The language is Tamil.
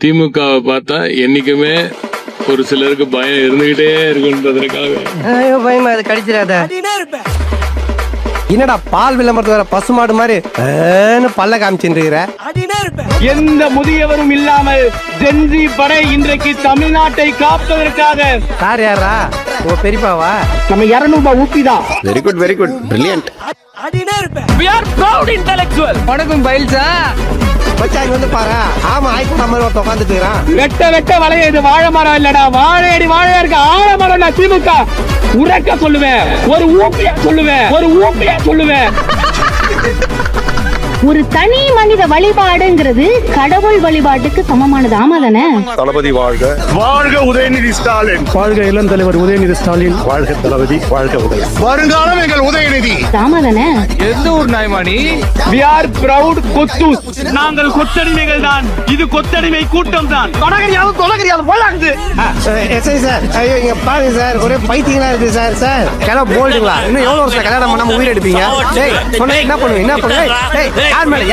திமுகவை பார்த்தா என்னைக்குமே ஒரு சிலருக்கு பயம் இருந்துகிட்டே இருக்குன்றதுக்காக. பயமா அது கடிச்சிடாத. என்னடா பால் விளம்பரத்து வர பசுமாடு மாதிரி பல்ல காமிச்சுருக்கிற. எந்த முதியவரும் இல்லாமல் ஜென்சி படை இன்றைக்கு தமிழ்நாட்டை காப்பதற்காக. சார் யாரா? ஓ பெரியப்பாவா? நம்ம 200 ரூபாய் ஊப்பிதான். Very good brilliant. We are proud intellectual. வணக்கம் பைல்சா. மச்சான் இங்க வந்து பாரு. ஆமா ஐக்கு மாதிரி ஒருத்த உட்கார்ந்துட்டு இருக்கான். வெட்ட வளைய இது வாழை மரம் இல்லடா. வாழையடி வாழையா இருக்கு. ஆலமரம்டா திமுக. உரக்க சொல்லுவேன். ஒரு ஊப்பியா சொல்லுவேன். ஒரு தனி மனித வழிபாடுங்கிறது கடவுள் வழிபாட்டுக்கு சமமானது. ஆமா தானே? தளபதி வாழ்க. வாழ்க உதயநிதி ஸ்டாலின். வாழ்க இளம் தலைவர் உதயநிதி ஸ்டாலின். வாழ்க தளபதி. வாழ்க உதய. வருங்காலம் எங்கள் உதயநிதி. ஆமா தானே? எந்த ஊர் நாய்மானி? We are proud கொத்தூஸ். நாங்கள் கொத்தடிமைகள் தான். இது கொத்தடிமை கூட்டம் தான். கொலகரியாவது போலாங்குது. எஸ்ஐ சார், ஐயோ இங்க பாருங்க சார், ஒரே பைத்தியங்களா இருக்கு சார். சார் கிளம்ப போல்டுங்களா? இன்னும் எவ்வளவு வருஷம் கல்யாணம் பண்ணாம உயிர் எடுப்பீங்க? டேய் சொன்ன என்ன பண்ணுவீங்க? டேய் யார் மேல